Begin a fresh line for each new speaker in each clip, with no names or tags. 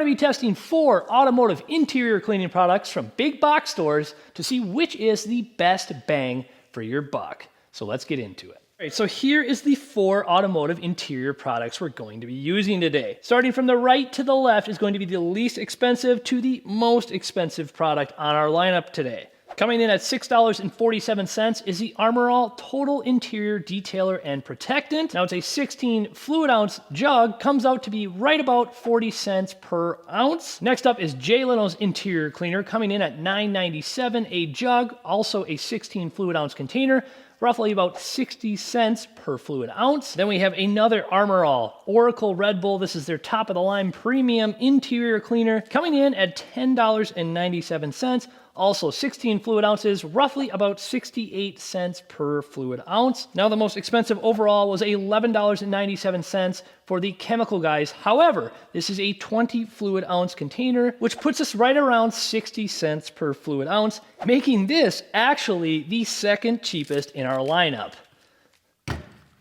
going to be testing 4 automotive interior cleaning products from big box stores to see which is the best bang for your buck. So let's get into it. All right, so here is the 4 automotive interior products we're going to be using today. Starting from the right to the left is going to be the least expensive to the most expensive product on our lineup today. Coming in at $6.47 is the Armor All Total Interior Detailer and Protectant. Now it's a 16 fluid ounce jug, comes out to be right about 40 cents per ounce. Next up is Leno's Interior Cleaner, coming in at $9.97 a jug, also a 16 fluid ounce container, roughly about 60 cents per fluid ounce. Then we have another Armor All Oracle Red Bull. This is their top of the line premium interior cleaner, coming in at $10.97. Also 16 fluid ounces, roughly about 68 cents per fluid ounce. Now the most expensive overall was $11.97 for the Chemical Guys. However, this is a 20 fluid ounce container, which puts us right around 60 cents per fluid ounce, making this actually the second cheapest in our lineup.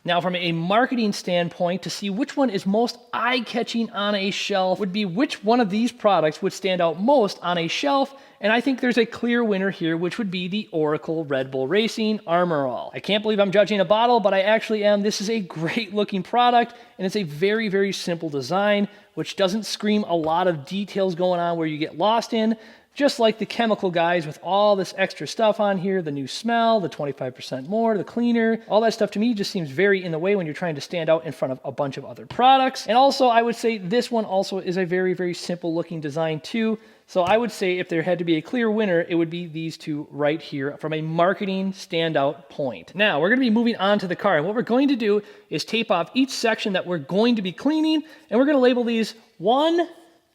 Now, from a marketing standpoint, to see which one is most eye-catching on a shelf would be which one of these products would stand out most on a shelf, and I think there's a clear winner here, which would be the Oracle Red Bull Racing Armor All. I can't believe I'm judging a bottle, but I actually am. This is a great looking product, and it's a very, very simple design, which doesn't scream a lot of details going on where you get lost in. Just like the Chemical Guys with all this extra stuff on here, the new smell, the 25% more, the cleaner, all that stuff to me just seems very in the way when you're trying to stand out in front of a bunch of other products. And also, I would say this one also is a very, very simple looking design too. So I would say if there had to be a clear winner, it would be these two right here from a marketing standout point. Now, we're going to be moving on to the car, and what we're going to do is tape off each section that we're going to be cleaning, and we're going to label these 1,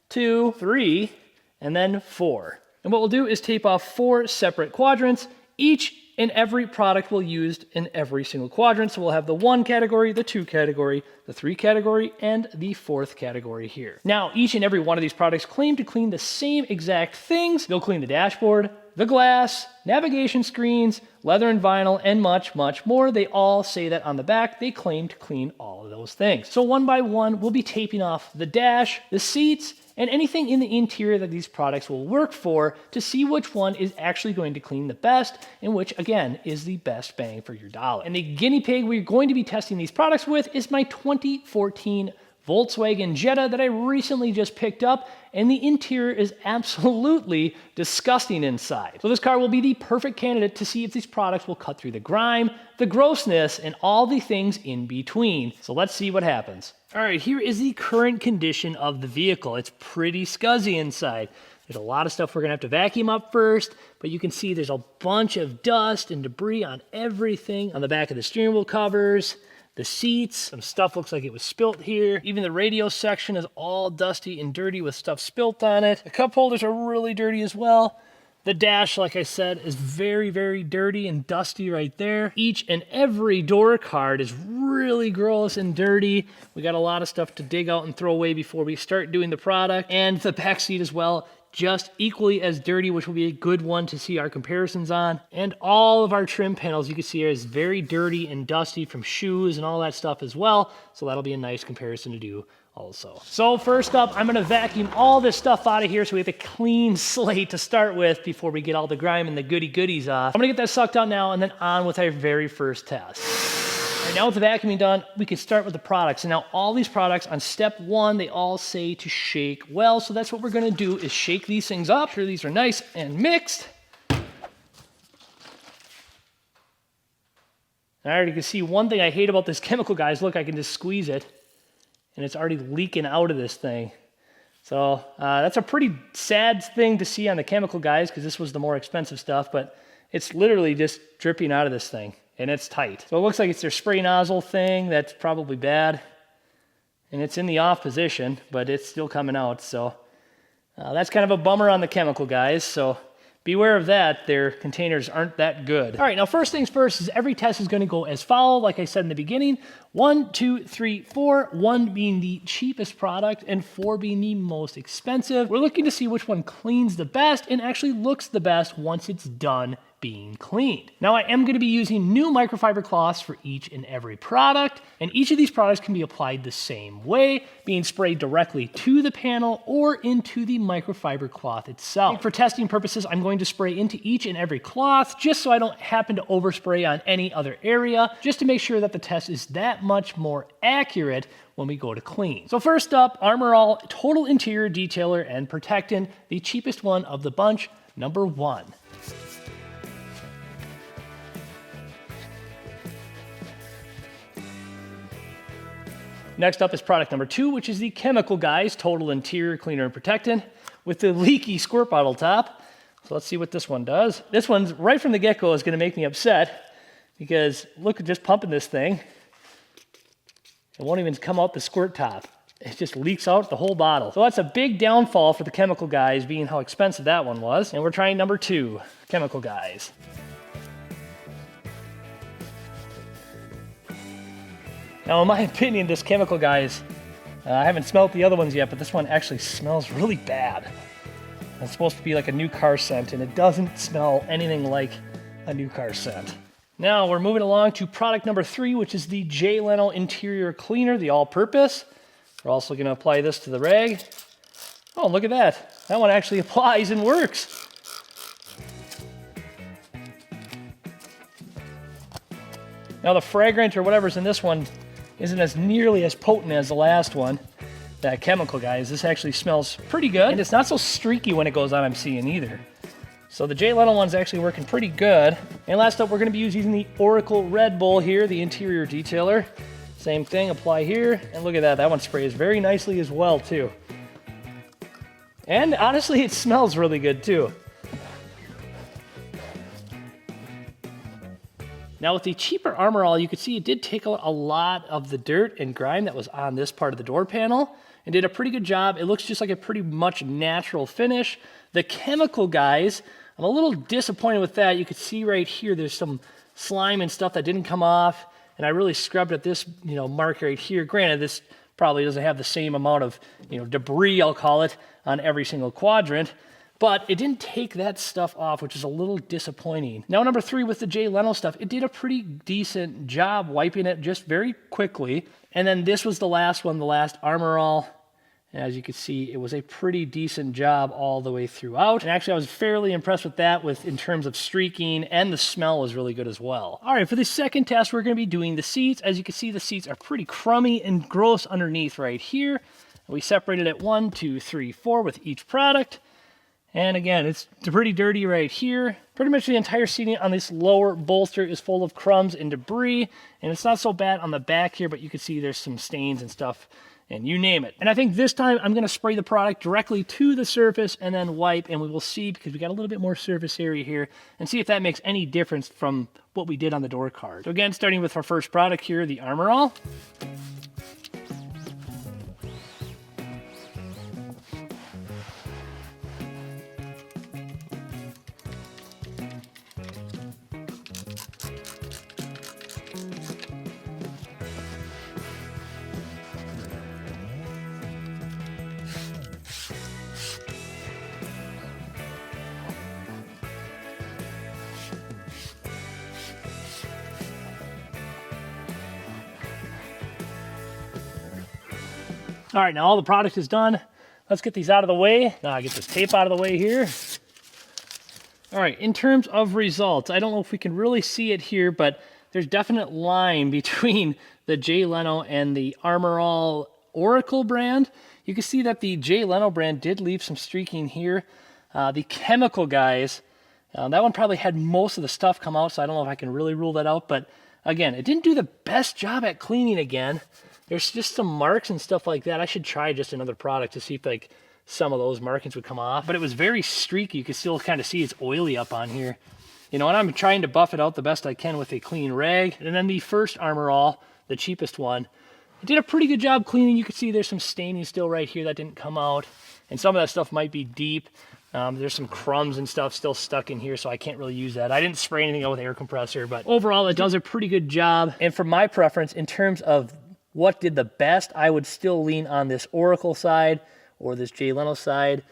2, 3, and then 4. And what we'll do is tape off 4 separate quadrants. Each and every product will be used in every single quadrant. So we'll have the 1 category, the 2 category, the 3 category, and the 4th category here. Now, each and every one of these products claim to clean the same exact things. They'll clean the dashboard, the glass, navigation screens, leather and vinyl, and much, much more. They all say that on the back. They claim to clean all of those things. So one by one, we'll be taping off the dash, the seats, and anything in the interior that these products will work for to see which one is actually going to clean the best and which, again, is the best bang for your dollar. And the guinea pig we're going to be testing these products with is my 2014 Volkswagen Jetta that I recently just picked up, and the interior is absolutely disgusting inside. So this car will be the perfect candidate to see if these products will cut through the grime, the grossness, and all the things in between. So let's see what happens. All right, here is the current condition of the vehicle. It's pretty scuzzy inside. There's a lot of stuff we're gonna have to vacuum up first, but you can see there's a bunch of dust and debris on everything, on the back of the steering wheel covers, the seats, some stuff looks like it was spilt here. Even the radio section is all dusty and dirty with stuff spilt on it. The cup holders are really dirty as well. The dash, like I said, is very, very dirty and dusty right there. Each and every door card is really gross and dirty. We got a lot of stuff to dig out and throw away before we start doing the product. And the back seat as well, just equally as dirty, which will be a good one to see our comparisons on. And all of our trim panels you can see is very dirty and dusty from shoes and all that stuff as well. So that'll be a nice comparison to do also. So first up, I'm gonna vacuum all this stuff out of here so we have a clean slate to start with before we get all the grime and the goodies off. I'm gonna get that sucked out now and then on with our very first test. All right, now with the vacuuming done, we can start with the products. And now all these products on step 1, they all say to shake well. So that's what we're gonna do is shake these things up. Sure these are nice and mixed. All right, you can see one thing I hate about this Chemical Guys. Look, I can just squeeze it and it's already leaking out of this thing. So that's a pretty sad thing to see on the Chemical Guys because this was the more expensive stuff, but it's literally just dripping out of this thing. And it's tight. So it looks like it's their spray nozzle thing. That's probably bad. And it's in the off position, but it's still coming out. So that's kind of a bummer on the Chemical Guys. So beware of that. Their containers aren't that good. All right, now first things first is every test is going to go as follows. Like I said in the beginning, 1, 2, 3, 4. 1 being the cheapest product and 4 being the most expensive. We're looking to see which one cleans the best and actually looks the best once it's done being cleaned. Now I am going to be using new microfiber cloths for each and every product, and each of these products can be applied the same way, being sprayed directly to the panel or into the microfiber cloth itself. For testing purposes, I'm going to spray into each and every cloth just so I don't happen to overspray on any other area, just to make sure that the test is that much more accurate when we go to clean. So first up, Armor All Total Interior Detailer and Protectant, the cheapest one of the bunch, number 1. Next up is product number 2, which is the Chemical Guys Total Interior Cleaner and Protectant with the leaky squirt bottle top. So let's see what this one does. This one's right from the get-go is gonna make me upset because look at just pumping this thing. It won't even come out the squirt top. It just leaks out the whole bottle. So that's a big downfall for the Chemical Guys, being how expensive that one was. And we're trying number 2, Chemical Guys. Now, in my opinion, this Chemical Guys, I haven't smelled the other ones yet, but this one actually smells really bad. It's supposed to be like a new car scent, and it doesn't smell anything like a new car scent. Now we're moving along to product number 3, which is the Leno Interior Cleaner, the all-purpose. We're also going to apply this to the rag. Oh, look at that. That one actually applies and works. Now the fragrant or whatever's in this one isn't as nearly as potent as the last one, that Chemical Guys. This actually smells pretty good, and it's not so streaky when it goes on, I'm seeing either. So the Leno one's actually working pretty good. And last up, we're going to be using the Oracle Red Bull here, the interior detailer. Same thing, apply here, and look at that. That one sprays very nicely as well, too. And honestly, it smells really good, too. Now with the cheaper Armor All, you can see it did take out a lot of the dirt and grime that was on this part of the door panel and did a pretty good job. It looks just like a pretty much natural finish. The Chemical Guys, I'm a little disappointed with that. You can see right here, there's some slime and stuff that didn't come off, and I really scrubbed at this, mark right here. Granted, this probably doesn't have the same amount of, debris, I'll call it, on every single quadrant, but it didn't take that stuff off, which is a little disappointing. Now, number 3, with the Leno stuff, it did a pretty decent job wiping it just very quickly. And then this was the last one, the last Armor All. And as you can see, it was a pretty decent job all the way throughout. And actually, I was fairly impressed with that in terms of streaking, and the smell was really good as well. All right, for the second test, we're going to be doing the seats. As you can see, the seats are pretty crummy and gross underneath right here. We separated it 1, 2, 3, 4 with each product. And again, it's pretty dirty right here. Pretty much the entire seating on this lower bolster is full of crumbs and debris. And it's not so bad on the back here, but you can see there's some stains and stuff, and you name it. And I think this time I'm gonna spray the product directly to the surface and then wipe, and we will see, because we got a little bit more surface area here, and see if that makes any difference from what we did on the door card. So again, starting with our first product here, the Armor All. All right, now all the product is done. Let's get these out of the way. Now I get this tape out of the way here. All right, in terms of results, I don't know if we can really see it here, but there's definite line between the Leno and the Armor All Oracle brand. You can see that the Leno brand did leave some streaking here. The Chemical Guys, that one probably had most of the stuff come out, so I don't know if I can really rule that out. But again, it didn't do the best job at cleaning again. There's just some marks and stuff like that. I should try just another product to see if like some of those markings would come off. But it was very streaky. You can still kind of see it's oily up on here. And I'm trying to buff it out the best I can with a clean rag. And then the first Armor All, the cheapest one, it did a pretty good job cleaning. You can see there's some staining still right here that didn't come out. And some of that stuff might be deep. There's some crumbs and stuff still stuck in here, so I can't really use that. I didn't spray anything out with air compressor, but overall it does a pretty good job. And for my preference, in terms of what did the best, I would still lean on this Oracle side or this Leno side.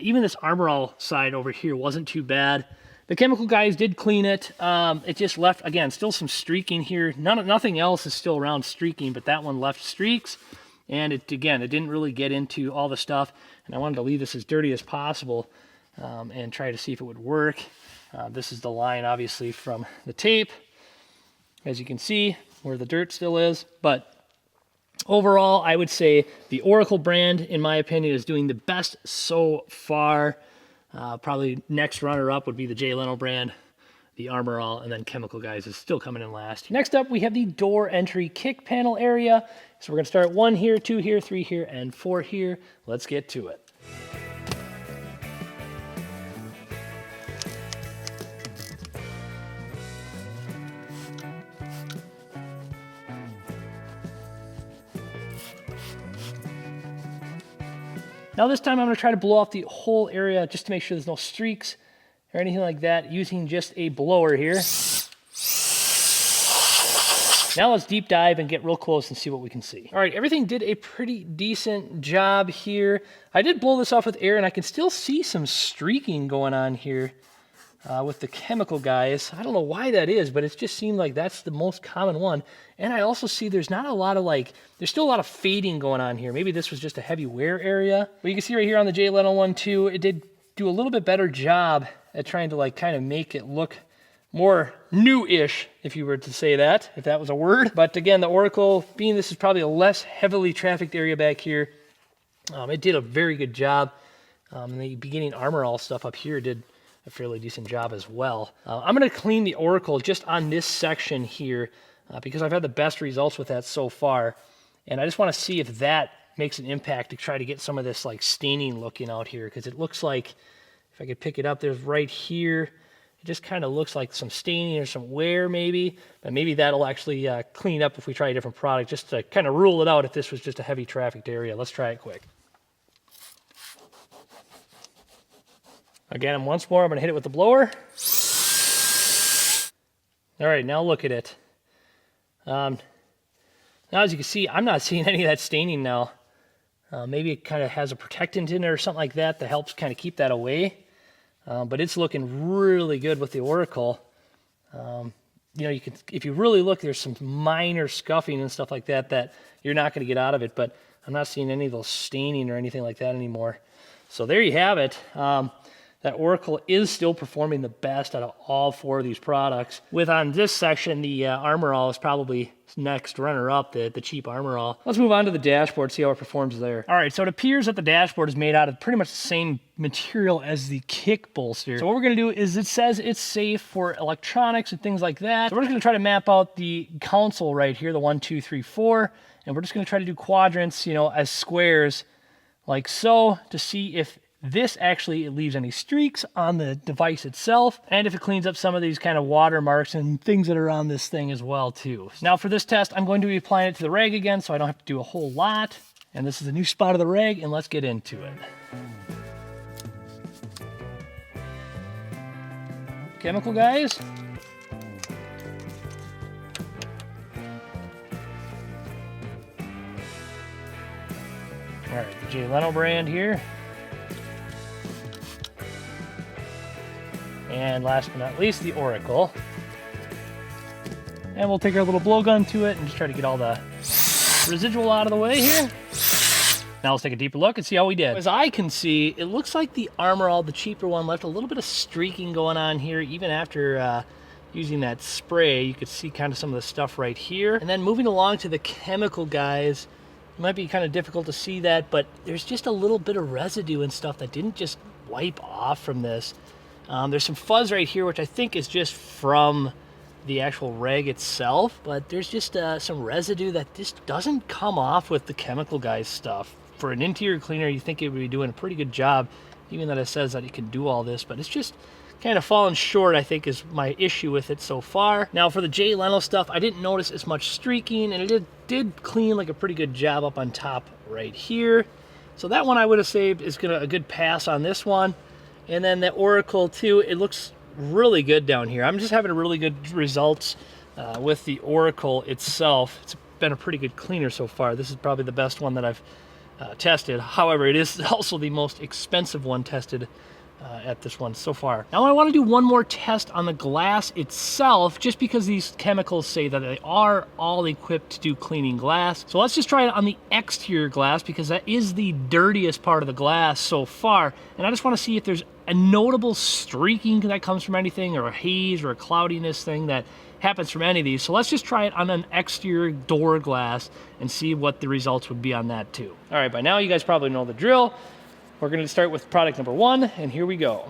Even this Armor All side over here wasn't too bad. The chemical guys did clean it. It just left, again, still some streaking here. Nothing else is still around streaking, but that one left streaks. And it didn't really get into all the stuff. And I wanted to leave this as dirty as possible and try to see if it would work. This is the line, obviously, from the tape, as you can see, where the dirt still is. But overall, I would say the Oracle brand, in my opinion, is doing the best so far. Probably next runner-up would be the Leno brand, the Armor All, and then Chemical Guys is still coming in last. Next up, we have the door entry kick panel area. So we're going to start 1 here, 2 here, 3 here, and 4 here. Let's get to it. Now this time I'm going to try to blow off the whole area just to make sure there's no streaks or anything like that, using just a blower here. Now let's deep dive and get real close and see what we can see. All right, everything did a pretty decent job here. I did blow this off with air, and I can still see some streaking going on here with the Chemical Guys. I don't know why that is, but it just seemed like that's the most common one. And I also see there's not a lot of there's still a lot of fading going on here. Maybe this was just a heavy wear area. But you can see right here on the Leno one too, it did do a little bit better job at trying to kind of make it look more new-ish, if you were to say that, if that was a word. But again, the Oracle, being this is probably a less heavily trafficked area back here, it did a very good job. The beginning Armor All stuff up here did a fairly decent job as well. I'm going to clean the Oracle just on this section here because I've had the best results with that so far. And I just want to see if that makes an impact to try to get some of this staining looking out here, because it looks like, if I could pick it up, there's right here, it just kind of looks like some staining or some wear maybe, but maybe that'll actually clean up if we try a different product, just to kind of rule it out if this was just a heavy trafficked area. Let's try it quick. Again, once more, I'm going to hit it with the blower. All right, now look at it. Now, as you can see, I'm not seeing any of that staining now. Maybe it kind of has a protectant in it or something like that that helps kind of keep that away. But it's looking really good with the Oracle. You can, if you really look, there's some minor scuffing and stuff like that that you're not going to get out of it. But I'm not seeing any of those staining or anything like that anymore. So there you have it. That Oracle is still performing the best out of all 4 of these products. With on this section, the Armor All is probably next runner-up, the cheap Armor All. Let's move on to the dashboard, see how it performs there. All right, so it appears that the dashboard is made out of pretty much the same material as the kick bolster. So what we're gonna do is, it says it's safe for electronics and things like that. So we're just gonna try to map out the console right here, the 1, 2, 3, 4, and we're just gonna try to do quadrants, as squares, like so, to see if this actually leaves any streaks on the device itself, and if it cleans up some of these kind of watermarks and things that are on this thing as well too. Now for this test, I'm going to be applying it to the rag again, so I don't have to do a whole lot. And this is a new spot of the rag, and let's get into it. Chemical Guys. All right, the Leno brand here. And last but not least, the Oracle. And we'll take our little blowgun to it and just try to get all the residual out of the way here. Now let's take a deeper look and see how we did. As I can see, it looks like the Armor All, the cheaper one, left a little bit of streaking going on here. Even after using that spray, you could see kind of some of the stuff right here. And then moving along to the Chemical Guys, it might be kind of difficult to see that, but there's just a little bit of residue and stuff that didn't just wipe off from this. There's some fuzz right here, which I think is just from the actual rag itself, but there's just some residue that just doesn't come off with the Chemical Guys stuff. For an interior cleaner, you think it would be doing a pretty good job, even though it says that it can do all this, but it's just kind of fallen short, I think, is my issue with it so far. Now for the Leno stuff, I didn't notice as much streaking, and it did clean like a pretty good job up on top right here. So that one I would have saved is a good pass on this one. And then the Oracle too, it looks really good down here. I'm just having really good results with the Oracle itself. It's been a pretty good cleaner so far. This is probably the best one that I've tested. However, it is also the most expensive one tested at this one so far. Now I want to do one more test on the glass itself, just because these chemicals say that they are all equipped to do cleaning glass. So let's just try it on the exterior glass, because that is the dirtiest part of the glass so far. And I just want to see if there's a notable streaking that comes from anything, or a haze or a cloudiness thing that happens from any of these. So let's just try it on an exterior door glass and see what the results would be on that too. All right, by now you guys probably know the drill. We're going to start with product number 1, and here we go.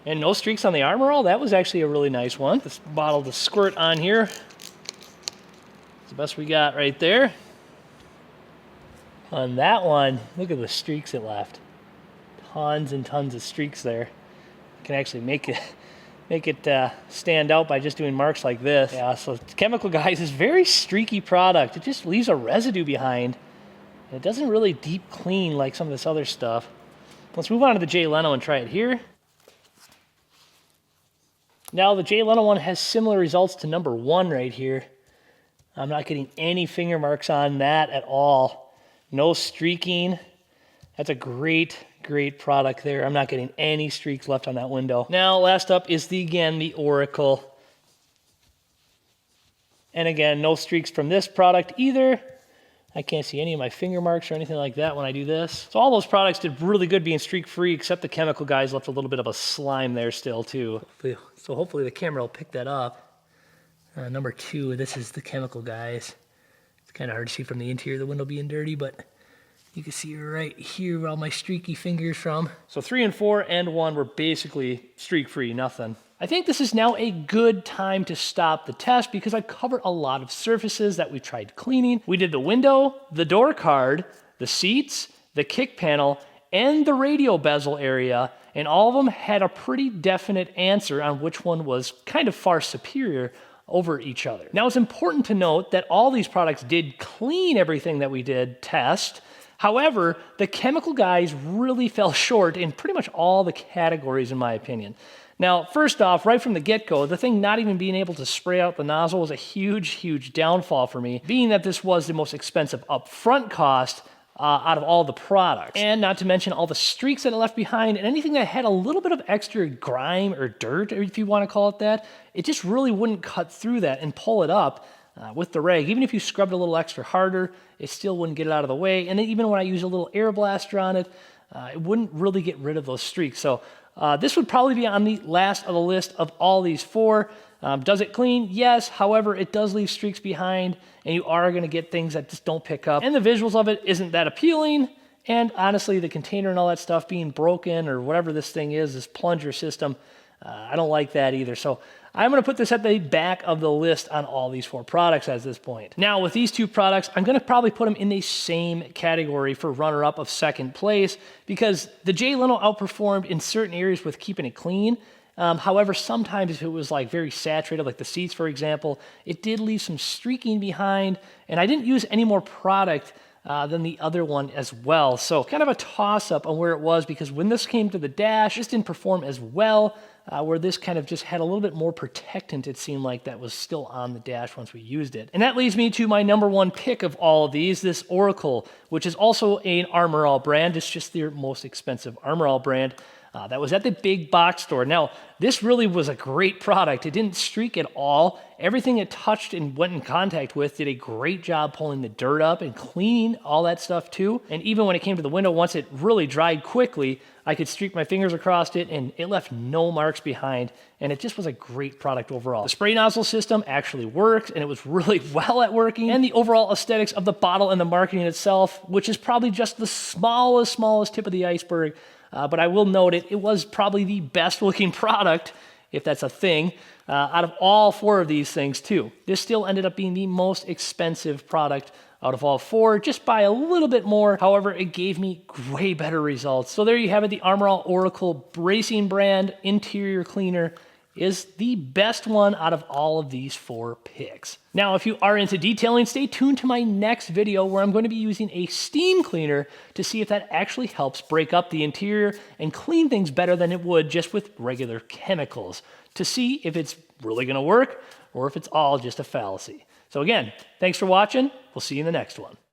And no streaks on the Armor All. That was actually a really nice one. This bottle to squirt on here. It's the best we got right there. On that one, look at the streaks it left. Tons and tons of streaks there. You can actually make it stand out by just doing marks like this. Yeah, so Chemical Guys is a very streaky product. It just leaves a residue behind. It doesn't really deep clean like some of this other stuff. Let's move on to the Jay Leno and try it here. Now the Jay Leno one has similar results to number 1 right here. I'm not getting any finger marks on that at all. No streaking. That's a great product there. I'm not getting any streaks left on that window. Now last up is the Oracle. And again, no streaks from this product either. I can't see any of my finger marks or anything like that when I do this. So all those products did really good being streak-free, except the Chemical Guys left a little bit of a slime there still too. So hopefully the camera will pick that up. Number 2, this is the Chemical Guys. It's kind of hard to see from the interior, the window being dirty, but you can see right here where all my streaky fingers from. So 3 and 4 and 1 were basically streak-free, nothing. I think this is now a good time to stop the test, because I've covered a lot of surfaces that we tried cleaning. We did the window, the door card, the seats, the kick panel, and the radio bezel area, and all of them had a pretty definite answer on which one was kind of far superior over each other. Now it's important to note that all these products did clean everything that we did test. However, the Chemical Guys really fell short in pretty much all the categories, in my opinion. Now, first off, right from the get-go, the thing not even being able to spray out the nozzle was a huge downfall for me, being that this was the most expensive upfront cost out of all the products. And not to mention all the streaks that it left behind, and anything that had a little bit of extra grime or dirt, if you want to call it that, it just really wouldn't cut through that and pull it up with the rag. Even if you scrubbed a little extra harder, it still wouldn't get it out of the way. And then even when I use a little air blaster on it, it wouldn't really get rid of those streaks. So this would probably be on the last of the list of all these 4. Does it clean? Yes. However, it does leave streaks behind, and you are going to get things that just don't pick up. And the visuals of it isn't that appealing. And honestly, the container and all that stuff being broken, or whatever this thing is, this plunger system, I don't like that either. So I'm going to put this at the back of the list on all these 4 products at this point. Now, with these 2 products, I'm going to probably put them in the same category for runner-up of 2nd place, because the Jay Leno outperformed in certain areas with keeping it clean. However, sometimes if it was like very saturated, like the seats, for example, it did leave some streaking behind, and I didn't use any more product than the other one as well. So kind of a toss-up on where it was, because when this came to the dash, this didn't perform as well. Where this kind of just had a little bit more protectant, it seemed like, that was still on the dash once we used it. And that leads me to my number 1 pick of all of these, this Oracle, which is also an Armor All brand. It's just their most expensive Armor All brand. That was at the big box store. Now, this really was a great product. It didn't streak at all. Everything it touched and went in contact with did a great job pulling the dirt up and cleaning all that stuff too. And even when it came to the window, once it really dried quickly, I could streak my fingers across it and it left no marks behind. And it just was a great product overall. The spray nozzle system actually works, and it was really well at working. And the overall aesthetics of the bottle and the marketing itself, which is probably just the smallest tip of the iceberg. But I will note it was probably the best looking product, if that's a thing, out of all 4 of these things too. This still ended up being the most expensive product out of all 4, just by a little bit more. However, it gave me way better results. So there you have it, the Armor All Oracle bracing brand interior cleaner is the best one out of all of these 4 picks. Now, if you are into detailing, stay tuned to my next video where I'm going to be using a steam cleaner to see if that actually helps break up the interior and clean things better than it would just with regular chemicals, to see if it's really going to work or if it's all just a fallacy. So again, thanks for watching. We'll see you in the next one.